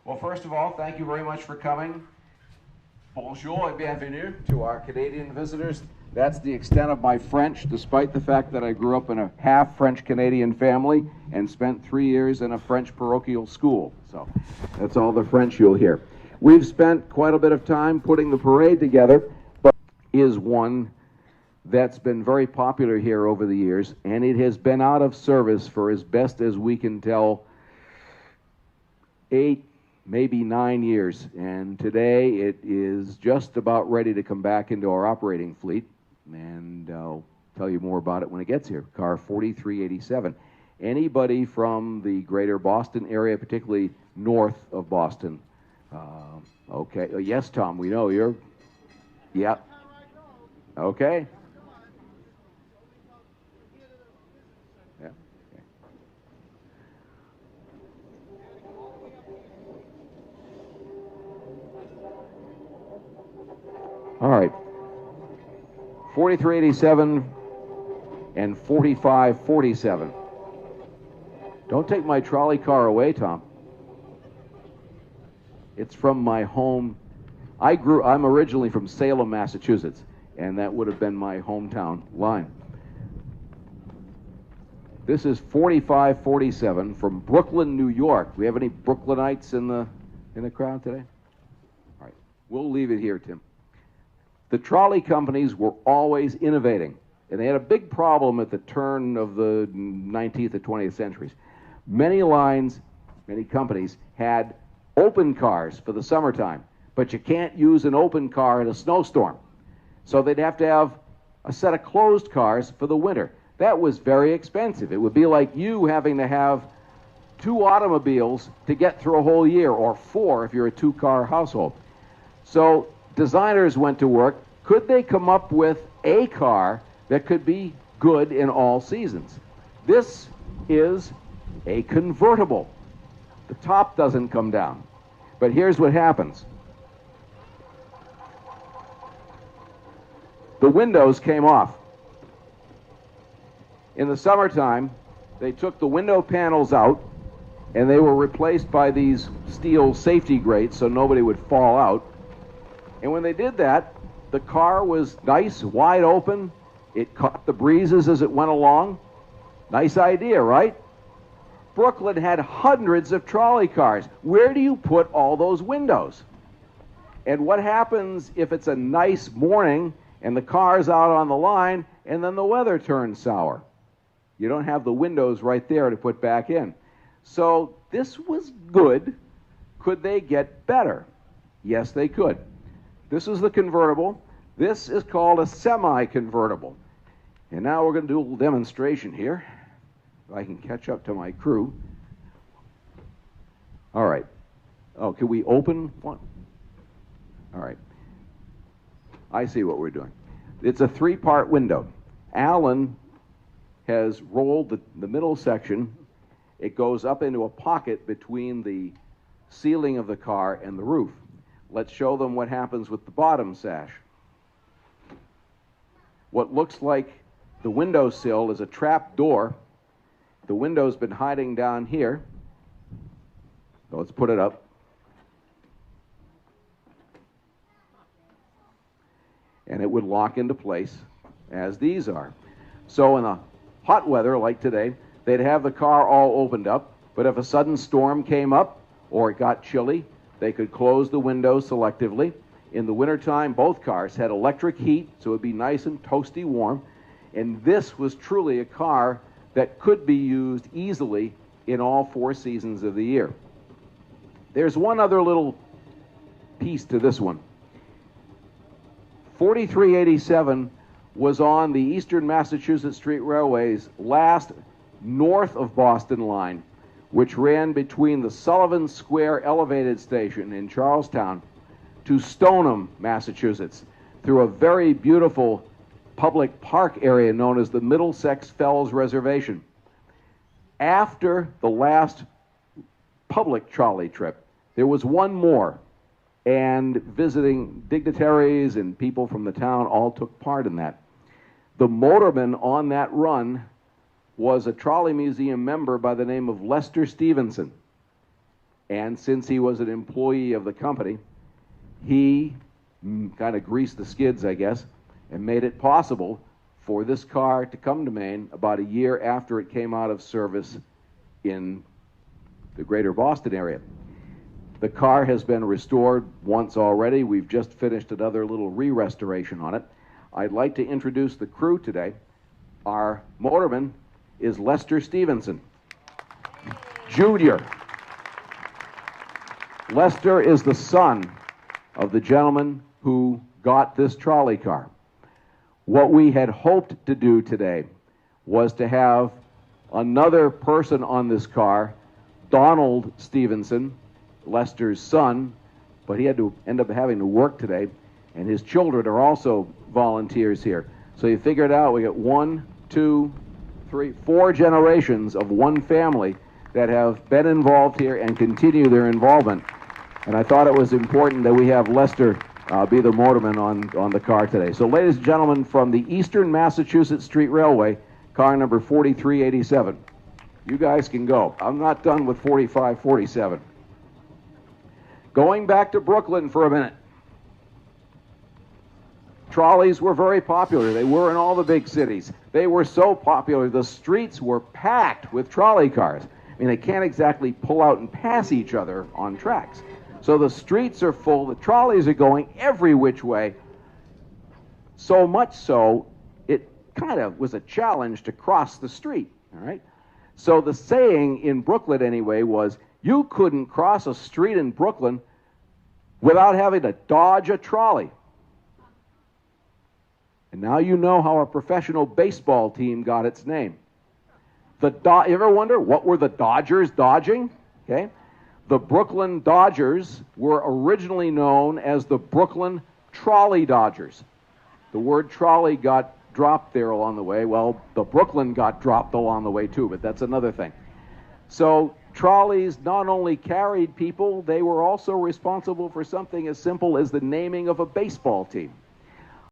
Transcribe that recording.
Well, first of all, thank you very much for coming. Bonjour et bienvenue to our Canadian visitors. That's the extent of my French, despite the fact that I grew up in a half French-Canadian family and spent 3 years in a French parochial school. So that's all the French you'll hear. We've spent quite a bit of time putting the parade together, but it is one that's been very popular here over the years, and it has been out of service for, as best as we can tell, 8, maybe 9 years. And today it is just about ready to come back into our operating fleet, and I'll tell you more about it when it gets here. Car 4387. Anybody from the greater Boston area, particularly north of Boston? Okay. Yes, Tom, we know you're... Yeah. Okay. Yeah. Okay. All right. 4387 and 4547. Don't take my trolley car away, Tom. It's from my home. I'm originally from Salem, Massachusetts, and that would have been my hometown line. This is 4547 from Brooklyn, New York. We have any Brooklynites in the crowd today? All right, we'll leave it here, Tim. The trolley companies were always innovating, and they had a big problem at the turn of the 19th and 20th centuries. Many lines, many companies had open cars for the summertime, but you can't use an open car in a snowstorm. So they'd have to have a set of closed cars for the winter. That was very expensive. It would be like you having to have 2 automobiles to get through a whole year, or 4 if you're a 2-car household. So designers went to work. Could they come up with a car that could be good in all seasons? This is a convertible. The top doesn't come down. But here's what happens. The windows came off. In the summertime, they took the window panels out, and they were replaced by these steel safety grates so nobody would fall out. And when they did that, the car was nice, wide open. It caught the breezes as it went along. Nice idea, right? Brooklyn had hundreds of trolley cars. Where do you put all those windows? And what happens if it's a nice morning and the car's out on the line and then the weather turns sour? You don't have the windows right there to put back in. So this was good. Could they get better? Yes, they could. This is the convertible. This is called a semi-convertible. And now we're going to do a little demonstration here. If I can catch up to my crew. All right. Oh, can we open one? All right. I see what we're doing. It's a 3-part window. Alan has rolled the middle section. It goes up into a pocket between the ceiling of the car and the roof. Let's show them what happens with the bottom sash. What looks like the windowsill is a trap door. The window's been hiding down here. So let's put it up. And it would lock into place as these are. So in the hot weather like today, they'd have the car all opened up, but if a sudden storm came up or it got chilly, they could close the windows selectively. In the wintertime, both cars had electric heat, so it would be nice and toasty warm. And this was truly a car that could be used easily in all 4 seasons of the year. There's one other little piece to this one. 4387 was on the Eastern Massachusetts Street Railway's last north of Boston line, which ran between the Sullivan Square elevated station in Charlestown to Stoneham, Massachusetts, through a very beautiful public park area known as the Middlesex Fells Reservation. After the last public trolley trip, there was one more, and visiting dignitaries and people from the town all took part in that. The motorman on that run was a Trolley Museum member by the name of Lester Stevenson. And since he was an employee of the company, he kind of greased the skids, I guess, and made it possible for this car to come to Maine about a year after it came out of service in the greater Boston area. The car has been restored once already. We've just finished another little re-restoration on it. I'd like to introduce the crew today. Our motorman is Lester Stevenson, Jr. Lester is the son of the gentleman who got this trolley car. What we had hoped to do today was to have another person on this car, Donald Stevenson, Lester's son, but he had to end up having to work today, and his children are also volunteers here. So you figure it out, we got 1, 2, 3, 4 generations of one family that have been involved here and continue their involvement. And I thought it was important that we have Lester be the motorman on the car today. So ladies and gentlemen, from the Eastern Massachusetts Street Railway, car number 4387. You guys can go. I'm not done with 4547. Going back to Brooklyn for a minute. Trolleys were very popular. They were in all the big cities. They were so popular, the streets were packed with trolley cars. I mean, they can't exactly pull out and pass each other on tracks. So the streets are full, the trolleys are going every which way. So much so, it kind of was a challenge to cross the street, all right? So the saying in Brooklyn anyway was, you couldn't cross a street in Brooklyn without having to dodge a trolley. And now you know how a professional baseball team got its name. You ever wonder, what were the Dodgers dodging? Okay. The Brooklyn Dodgers were originally known as the Brooklyn Trolley Dodgers. The word trolley got dropped there along the way. Well, the Brooklyn got dropped along the way too, but that's another thing. So trolleys not only carried people, they were also responsible for something as simple as the naming of a baseball team.